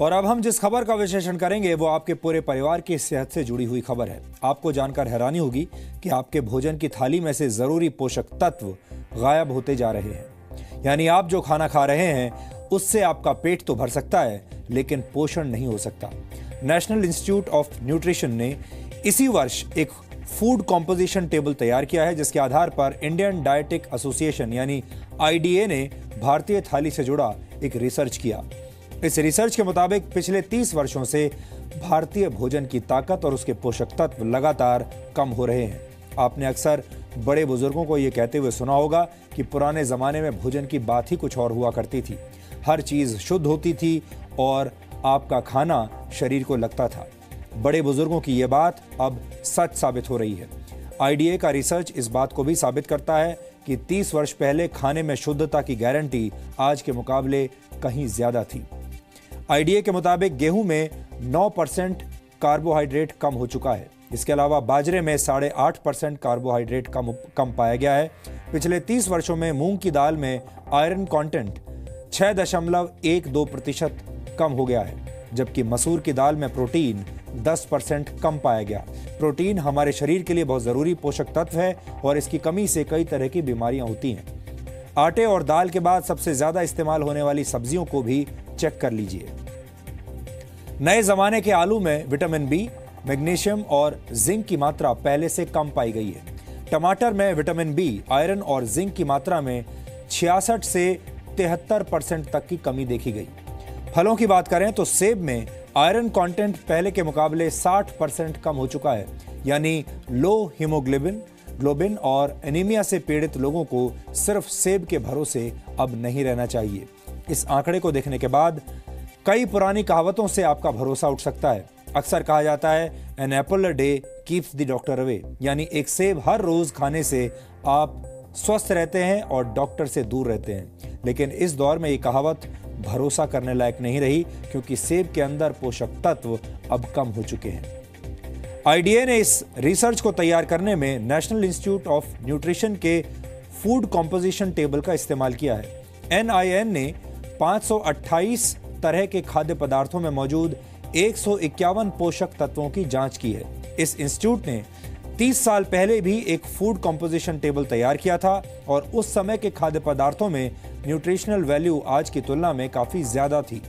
और अब हम जिस खबर का विश्लेषण करेंगे वो आपके पूरे परिवार की सेहत से जुड़ी हुई खबर है। आपको जानकर हैरानी होगी कि आपके भोजन की थाली में से जरूरी पोषक तत्व गायब होते जा रहे हैं। यानी आप जो खाना खा रहे हैं उससे आपका पेट तो भर सकता है लेकिन पोषण नहीं हो सकता। नेशनल इंस्टीट्यूट ऑफ न्यूट्रिशन ने इसी वर्ष एक फूड कॉम्पोजिशन टेबल तैयार किया है, जिसके आधार पर इंडियन डायटिक एसोसिएशन यानी आईडीए ने भारतीय थाली से जुड़ा एक रिसर्च किया। इस रिसर्च के मुताबिक पिछले 30 वर्षों से भारतीय भोजन की ताकत और उसके पोषक तत्व लगातार कम हो रहे हैं। आपने अक्सर बड़े बुजुर्गों को यह कहते हुए सुना होगा कि पुराने जमाने में भोजन की बात ही कुछ और हुआ करती थी। हर चीज शुद्ध होती थी और आपका खाना शरीर को लगता था। बड़े बुजुर्गों की यह बात अब सच साबित हो रही है। आईडीए का रिसर्च इस बात को भी साबित करता है कि 30 वर्ष पहले खाने में शुद्धता की गारंटी आज के मुकाबले कहीं ज्यादा थी। आईडीए के मुताबिक गेहूं में 9% कार्बोहाइड्रेट कम हो चुका है। इसके अलावा बाजरे में 8.5% कार्बोहाइड्रेट कम पाया गया है। पिछले 30 वर्षों में मूंग की दाल में आयरन कंटेंट 6.12% कम हो गया है, जबकि मसूर की दाल में प्रोटीन 10% कम पाया गया। प्रोटीन हमारे शरीर के लिए बहुत जरूरी पोषक तत्व है और इसकी कमी से कई तरह की बीमारियां होती हैं। आटे और दाल के बाद सबसे ज्यादा इस्तेमाल होने वाली सब्जियों को भी चेक कर लीजिए। नए जमाने के आलू में विटामिन बी, मैग्नीशियम और जिंक की मात्रा पहले से कम पाई गई है। टमाटर में विटामिन बी, आयरन और जिंक की मात्रा में 66 से 73% तक की कमी देखी गई। फलों की बात करें तो सेब में आयरन कंटेंट पहले के मुकाबले 60% कम हो चुका है। यानी लो हीमोग्लोबिन और एनीमिया से पीड़ित लोगों को सिर्फ सेब के भरोसे अब नहीं रहना चाहिए। इस आंकड़े को देखने के बाद कई पुरानी कहावतों से आपका भरोसा उठ सकता है। अक्सर कहा जाता है an apple a day keeps the doctor away, यानी एक सेब हर रोज खाने से आप स्वस्थ रहते हैं और डॉक्टर से दूर रहते हैं। लेकिन इस दौर में ये कहावत भरोसा करने लायक नहीं रही, क्योंकि सेब के अंदर पोषक तत्व अब कम हो चुके हैं। आईडीए ने इस रिसर्च को तैयार करने में नेशनल इंस्टीट्यूट ऑफ न्यूट्रिशन के फूड कॉम्पोजिशन टेबल का इस्तेमाल किया है। एनआईएन ने 528 तरह के खाद्य पदार्थों में मौजूद 151 पोषक तत्वों की जांच की है। इस इंस्टीट्यूट ने 30 साल पहले भी एक फूड कॉम्पोजिशन टेबल तैयार किया था और उस समय के खाद्य पदार्थों में न्यूट्रिशनल वैल्यू आज की तुलना में काफी ज्यादा थी।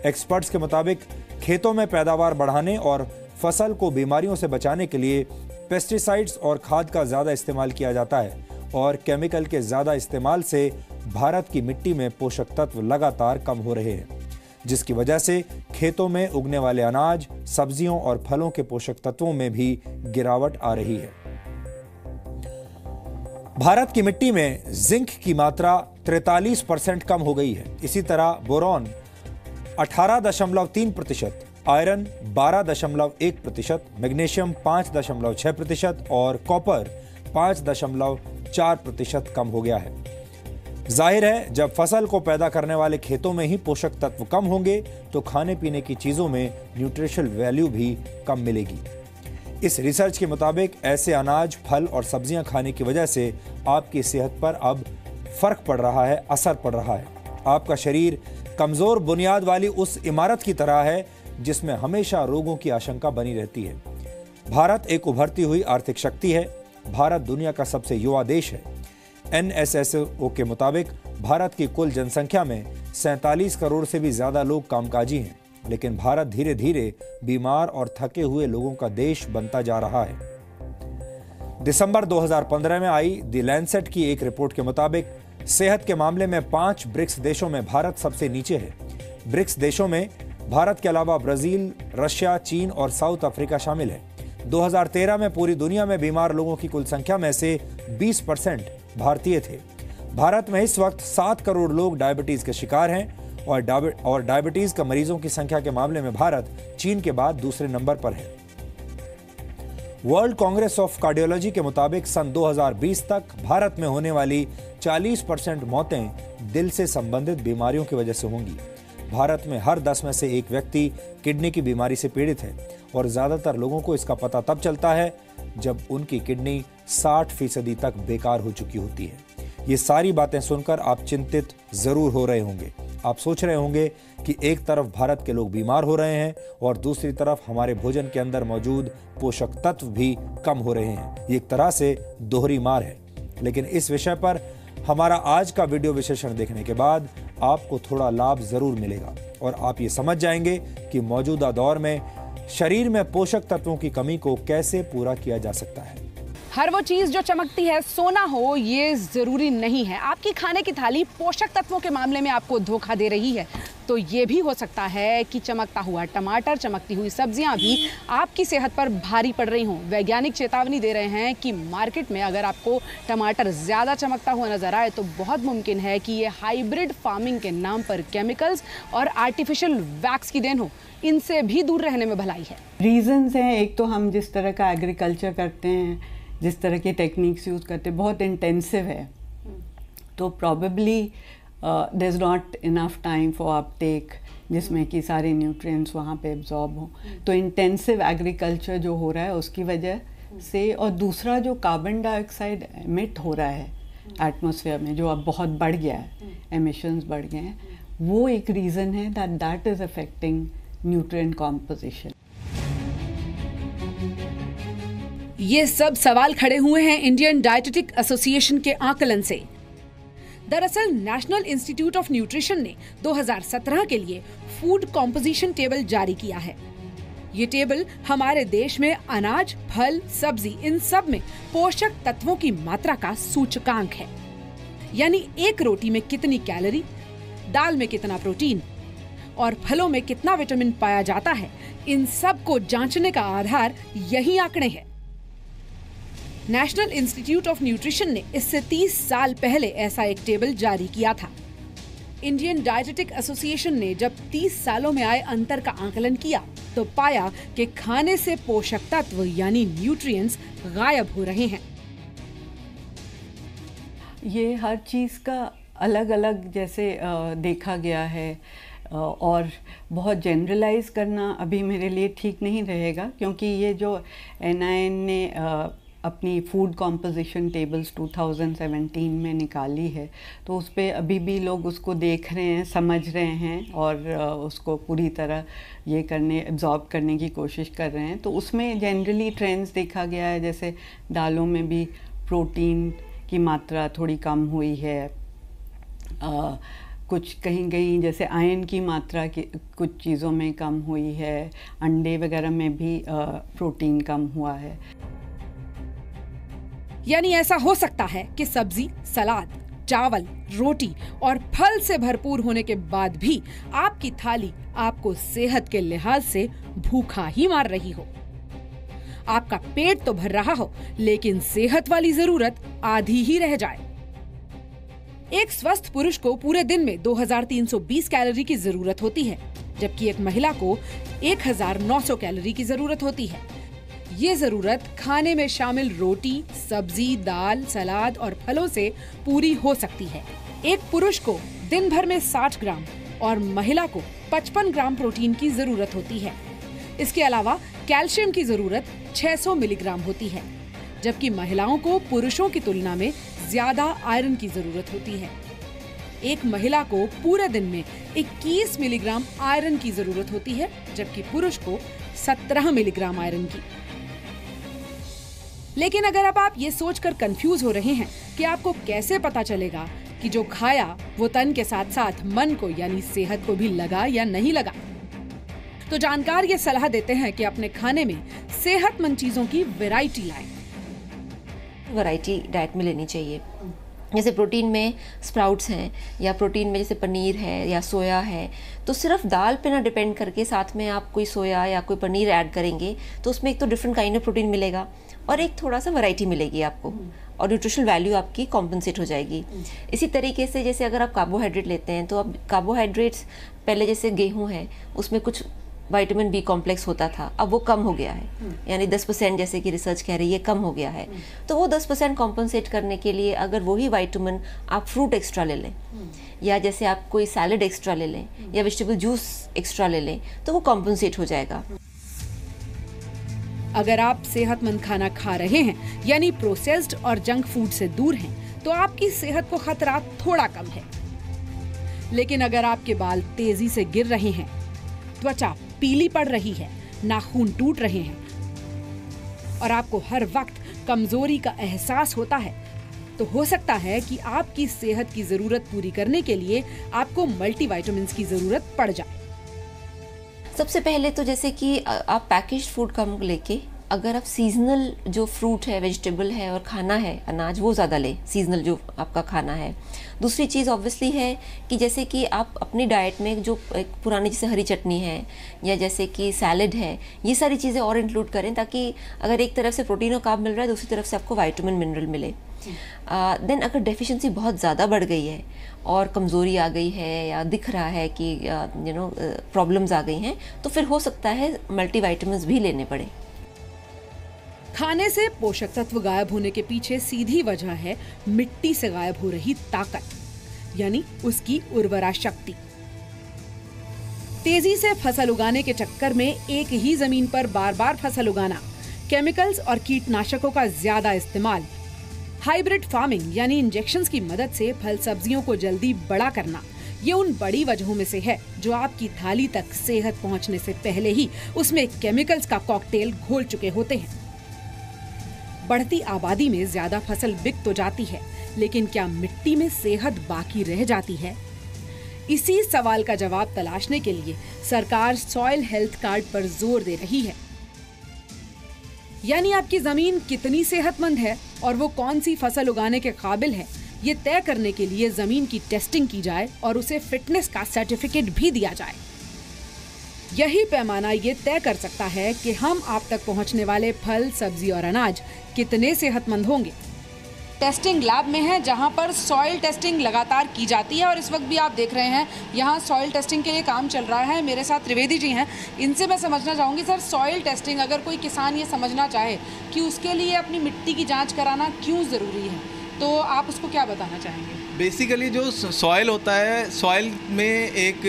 एक्सपर्ट्स के मुताबिक खेतों में पैदावार बढ़ाने और फसल को बीमारियों से बचाने के लिए पेस्टिसाइड्स और खाद का ज्यादा इस्तेमाल किया जाता है और केमिकल के ज्यादा इस्तेमाल से भारत की मिट्टी में पोषक तत्व लगातार कम हो रहे हैं, जिसकी वजह से खेतों में उगने वाले अनाज, सब्जियों और फलों के पोषक तत्वों में भी गिरावट आ रही है। भारत की मिट्टी में जिंक की मात्रा 43% कम हो गई है। इसी तरह बोरॉन 18.3%, आयरन 12.1%, मैग्नीशियम 5.6% और कॉपर 5.4% कम हो गया है। जाहिर है, जब फसल को पैदा करने वाले खेतों में ही पोषक तत्व कम होंगे तो खाने पीने की चीजों में न्यूट्रिशनल वैल्यू भी कम मिलेगी। इस रिसर्च के मुताबिक ऐसे अनाज, फल और सब्जियां खाने की वजह से आपकी सेहत पर अब फर्क पड़ रहा है, असर पड़ रहा है। आपका शरीर कमजोर बुनियाद वाली उस इमारत की तरह है जिसमें हमेशा रोगों की आशंका बनी रहती है। भारत एक उभरती हुई आर्थिक शक्ति है। भारत दुनिया का सबसे युवा देश है। एनएसएसओ के मुताबिक भारत की कुल जनसंख्या में 47 करोड़ से भी ज्यादा लोग कामकाजी हैं, लेकिन भारत धीरे धीरे बीमार और थके हुए लोगों का देश बनता जा रहा है। दिसंबर 2015 में आई द लैंसेट की एक रिपोर्ट के मुताबिक सेहत के मामले में 5 ब्रिक्स देशों में भारत सबसे नीचे है। ब्रिक्स देशों में भारत के अलावा ब्राजील, रशिया, चीन और साउथ अफ्रीका शामिल है। 2013 में पूरी दुनिया में बीमार लोगों की कुल संख्या में से 20% भारतीय थे। भारत में इस वक्त 7 करोड़ लोग डायबिटीज के शिकार हैं और डायबिटीज का मरीजों की संख्या के मामले में भारत चीन के बाद दूसरे नंबर पर है। वर्ल्ड कांग्रेस ऑफ कार्डियोलॉजी के मुताबिक सन 2020 तक भारत में होने वाली 40% मौतें दिल से संबंधित बीमारियों की वजह से होंगी। भारत में हर 10 में से एक व्यक्ति किडनी की बीमारी से पीड़ित है और ज्यादातर लोगों को इसका पता तब चलता है जब उनकी किडनी 60% तक बेकार हो चुकी होती है। ये सारी बातें सुनकर आप चिंतित जरूर हो रहे होंगे। आप सोच रहे होंगे कि एक तरफ भारत के लोग बीमार हो रहे हैं और दूसरी तरफ हमारे भोजन के अंदर मौजूद पोषक तत्व भी कम हो रहे हैं। ये एक तरह से दोहरी मार है। लेकिन इस विषय पर हमारा आज का वीडियो विश्लेषण देखने के बाद आपको थोड़ा लाभ जरूर मिलेगा और आप ये समझ जाएंगे कि मौजूदा दौर में शरीर में पोषक तत्वों की कमी को कैसे पूरा किया जा सकता है। हर वो चीज जो चमकती है सोना हो ये जरूरी नहीं है। आपकी खाने की थाली पोषक तत्वों के मामले में आपको धोखा दे रही है तो ये भी हो सकता है कि चमकता हुआ टमाटर, चमकती हुई सब्जियां भी आपकी सेहत पर भारी पड़ रही हों। वैज्ञानिक चेतावनी दे रहे हैं कि मार्केट में अगर आपको टमाटर ज्यादा चमकता हुआ नजर आए तो बहुत मुमकिन है कि ये हाइब्रिड फार्मिंग के नाम पर केमिकल्स और आर्टिफिशियल वैक्स की देन हो। इनसे भी दूर रहने में भलाई है। रीजंस हैं, एक तो हम जिस तरह का एग्रीकल्चर करते हैं, जिस तरह के टेक्निक्स यूज़ करते हैं, बहुत इंटेंसिव है, तो probably there is not enough time for uptake जिसमें कि सारे न्यूट्रिएंट्स वहाँ पे एब्जॉर्ब हों। तो इंटेंसिव एग्रीकल्चर जो हो रहा है उसकी वजह से, और दूसरा जो कार्बन डाइऑक्साइड एमिट हो रहा है एटमॉस्फेयर में, जो अब बहुत बढ़ गया है, एमिशंस बढ़ गए हैं, वो एक रीज़न है that is affecting nutrient composition. ये सब सवाल खड़े हुए हैं इंडियन डाइटेटिक एसोसिएशन के आकलन से। दरअसल नेशनल इंस्टीट्यूट ऑफ न्यूट्रिशन ने 2017 के लिए फूड कॉम्पोजिशन टेबल जारी किया है। ये टेबल हमारे देश में अनाज, फल, सब्जी, इन सब में पोषक तत्वों की मात्रा का सूचकांक है। यानी एक रोटी में कितनी कैलोरी, दाल में कितना प्रोटीन और फलों में कितना विटामिन पाया जाता है, इन सब को जांचने का आधार यही आंकड़े हैं। नेशनल इंस्टीट्यूट ऑफ न्यूट्रिशन ने इससे 30 साल पहले ऐसा एक टेबल जारी किया था। इंडियन डाइटेटिक एसोसिएशन ने जब 30 सालों में आए अंतर का आकलन किया तो पाया कि खाने से पोषक तत्व यानी न्यूट्रिएंट्स गायब हो रहे हैं। ये हर चीज़ का अलग अलग जैसे देखा गया है और बहुत जनरलाइज करना अभी मेरे लिए ठीक नहीं रहेगा, क्योंकि ये जो NIN ने अपनी फूड कॉम्पोजिशन टेबल्स 2017 में निकाली है तो उस पर अभी भी लोग उसको देख रहे हैं, समझ रहे हैं और उसको पूरी तरह ये एब्जॉर्ब करने की कोशिश कर रहे हैं। तो उसमें जनरली ट्रेंड्स देखा गया है, जैसे दालों में भी प्रोटीन की मात्रा थोड़ी कम हुई है, कुछ कहीं कहीं जैसे आयरन की मात्रा की कुछ चीज़ों में कम हुई है, अंडे वगैरह में भी प्रोटीन कम हुआ है। यानी ऐसा हो सकता है कि सब्जी, सलाद, चावल, रोटी और फल से भरपूर होने के बाद भी आपकी थाली आपको सेहत के लिहाज से भूखा ही मार रही हो। आपका पेट तो भर रहा हो लेकिन सेहत वाली जरूरत आधी ही रह जाए। एक स्वस्थ पुरुष को पूरे दिन में 2320 कैलोरी की जरूरत होती है, जबकि एक महिला को 1900 कैलोरी की जरूरत होती है। ये जरूरत खाने में शामिल रोटी, सब्जी, दाल, सलाद और फलों से पूरी हो सकती है। एक पुरुष को दिन भर में 60 ग्राम और महिला को 55 ग्राम प्रोटीन की जरूरत होती है। इसके अलावा कैल्शियम की जरूरत 600 मिलीग्राम होती है, जबकि महिलाओं को पुरुषों की तुलना में ज्यादा आयरन की जरूरत होती है। एक महिला को पूरे दिन में 21 मिलीग्राम आयरन की जरूरत होती है, जबकि पुरुष को 17 मिलीग्राम आयरन की। लेकिन अगर अब आप ये सोचकर कंफ्यूज हो रहे हैं कि आपको कैसे पता चलेगा कि जो खाया वो तन के साथ साथ मन को यानी सेहत को भी लगा या नहीं लगा, तो जानकार ये सलाह देते हैं कि अपने खाने में सेहतमंद चीजों की वैरायटी लाएं। वैरायटी डाइट में लेनी चाहिए। जैसे प्रोटीन में स्प्राउट्स हैं या प्रोटीन में जैसे पनीर है या सोया है, तो सिर्फ दाल पे ना डिपेंड करके साथ में आप कोई सोया या कोई पनीर ऐड करेंगे तो उसमें एक तो डिफरेंट काइंड ऑफ प्रोटीन मिलेगा और एक थोड़ा सा वैरायटी मिलेगी आपको और न्यूट्रिशनल वैल्यू आपकी कॉम्पनसेट हो जाएगी। इसी तरीके से जैसे अगर आप कार्बोहाइड्रेट लेते हैं तो अब कार्बोहाइड्रेट्स पहले जैसे गेहूँ है उसमें कुछ विटामिन बी कॉम्प्लेक्स होता था, अब वो कम हो गया है, यानी 10% जैसे कि रिसर्च कह रही है कम हो गया है। तो वो 10% कॉम्पनसेट करने के लिए अगर वही विटामिन आप फ्रूट एक्स्ट्रा ले लें या जैसे आप कोई सैलड एक्स्ट्रा ले लें या वेजिटेबल जूस एक्स्ट्रा ले लें तो वो कॉम्पनसेट हो जाएगा। अगर आप सेहतमंद खाना खा रहे हैं यानी प्रोसेस्ड और जंक फूड से दूर हैं तो आपकी सेहत को खतरा थोड़ा कम है। लेकिन अगर आपके बाल तेजी से गिर रहे हैं, त्वचा पीली पड़ रही है, नाखून टूट रहे हैं और आपको हर वक्त कमजोरी का एहसास होता है, तो हो सकता है कि आपकी सेहत की जरूरत पूरी करने के लिए आपको मल्टीविटामिन्स की जरूरत पड़ जाए। सबसे पहले तो जैसे कि आप पैकेज्ड फूड कम लेके, अगर आप सीजनल जो फ्रूट है, वेजिटेबल है और खाना है, अनाज, वो ज़्यादा लें, सीजनल जो आपका खाना है। दूसरी चीज़ ऑब्वियसली है कि जैसे कि आप अपनी डाइट में जो एक पुरानी जैसे हरी चटनी है या जैसे कि सैलड है, ये सारी चीज़ें और इंक्लूड करें, ताकि अगर एक तरफ से प्रोटीन और कार्ब मिल रहा है, दूसरी तरफ से आपको विटामिन मिनरल मिले। देन अगर डेफिशिएंसी बहुत ज़्यादा बढ़ गई है और कमज़ोरी आ गई है या दिख रहा है कि प्रॉब्लम्स आ गई हैं, तो फिर हो सकता है मल्टीविटामिन्स भी लेने पड़े। खाने से पोषक तत्व गायब होने के पीछे सीधी वजह है मिट्टी से गायब हो रही ताकत, यानी उसकी उर्वरा शक्ति। तेजी से फसल उगाने के चक्कर में एक ही जमीन पर बार बार फसल उगाना, केमिकल्स और कीटनाशकों का ज्यादा इस्तेमाल, हाइब्रिड फार्मिंग यानी इंजेक्शंस की मदद से फल सब्जियों को जल्दी बड़ा करना, ये उन बड़ी वजहों में से है जो आपकी थाली तक सेहत पहुंचने से पहले ही उसमें केमिकल्स का कॉकटेल घोल चुके होते हैं। बढ़ती आबादी में ज्यादा फसल बिक तो जाती है, लेकिन क्या मिट्टी में सेहत बाकी रह जाती है? इसी सवाल का जवाब तलाशने के लिए सरकार सॉइल हेल्थ कार्ड पर जोर दे रही है। यानी आपकी जमीन कितनी सेहतमंद है और वो कौन सी फसल उगाने के काबिल है, ये तय करने के लिए जमीन की टेस्टिंग की जाए और उसे फिटनेस का सर्टिफिकेट भी दिया जाए। यही पैमाना ये तय कर सकता है कि हम आप तक पहुंचने वाले फल, सब्जी और अनाज कितने सेहतमंद होंगे। टेस्टिंग लैब में है, जहां पर सॉइल टेस्टिंग लगातार की जाती है और इस वक्त भी आप देख रहे हैं यहां सॉइल टेस्टिंग के लिए काम चल रहा है। मेरे साथ त्रिवेदी जी हैं, इनसे मैं समझना चाहूँगी, सर सॉइल टेस्टिंग अगर कोई किसान ये समझना चाहे कि उसके लिए अपनी मिट्टी की जाँच कराना क्यों ज़रूरी है, तो आप उसको क्या बताना चाहेंगे? बेसिकली जो सॉइल होता है, सॉइल में एक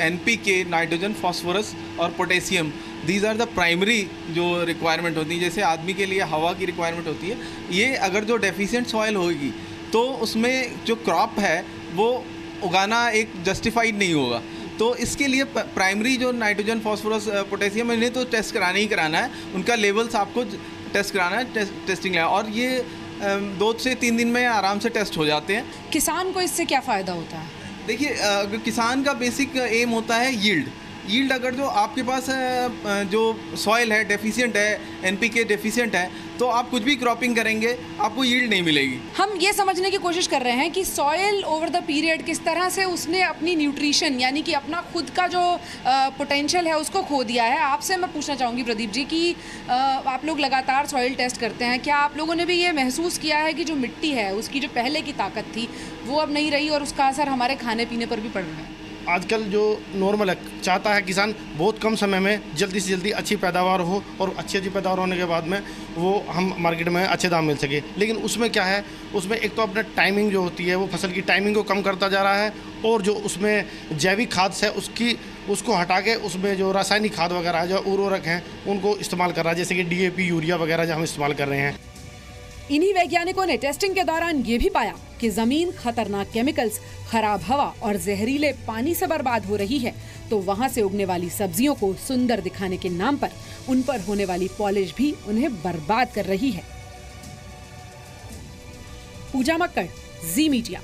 NPK, नाइट्रोजन, फास्फोरस और potassium, these are the primary जो रिक्वायरमेंट होती है। जैसे आदमी के लिए हवा की रिक्वायरमेंट होती है, ये अगर जो डेफिशिएंट सॉइल होगी तो उसमें जो क्रॉप है वो उगाना एक जस्टिफाइड नहीं होगा। तो इसके लिए प्राइमरी जो नाइट्रोजन, फास्फोरस, पोटेशियम, इन्हें तो टेस्ट कराना ही कराना है, उनका लेवल्स आपको टेस्ट कराना है, टेस्टिंग है, और ये 2 से 3 दिन में आराम से टेस्ट हो जाते हैं। किसान को इससे क्या फ़ायदा होता है? देखिए, किसान का बेसिक एम होता है यील्ड। अगर जो आपके पास जो सॉइल है डेफिशिएंट है, NPK डेफिशिएंट है, तो आप कुछ भी क्रॉपिंग करेंगे आपको यील्ड नहीं मिलेगी। हम ये समझने की कोशिश कर रहे हैं कि सॉइल ओवर द पीरियड किस तरह से उसने अपनी न्यूट्रिशन यानी कि अपना खुद का जो पोटेंशियल है उसको खो दिया है। आपसे मैं पूछना चाहूँगी प्रदीप जी कि आप लोग लगातार सॉइल टेस्ट करते हैं, क्या आप लोगों ने भी ये महसूस किया है कि जो मिट्टी है उसकी जो पहले की ताकत थी वो अब नहीं रही और उसका असर हमारे खाने पीने पर भी पड़ रहा है? आजकल जो नॉर्मल है, चाहता है किसान बहुत कम समय में जल्दी से जल्दी अच्छी पैदावार हो और अच्छी पैदावार होने के बाद में वो हम मार्केट में अच्छे दाम मिल सके। लेकिन उसमें क्या है, उसमें एक तो अपने टाइमिंग जो होती है वो फसल की टाइमिंग को कम करता जा रहा है, और जो उसमें जैविक खाद से उसको हटा के उसमें जो रासायनिक खाद वगैरह जो उर्वरक हैं उनको इस्तेमाल कर रहा है, जैसे कि DAP, यूरिया वगैरह जो हम इस्तेमाल कर रहे हैं। इन्हीं वैज्ञानिकों ने टेस्टिंग के दौरान ये भी पाया कि जमीन खतरनाक केमिकल्स, खराब हवा और जहरीले पानी से बर्बाद हो रही है, तो वहां से उगने वाली सब्जियों को सुंदर दिखाने के नाम पर उन पर होने वाली पॉलिश भी उन्हें बर्बाद कर रही है। पूजा मक्कड़, जी मीडिया।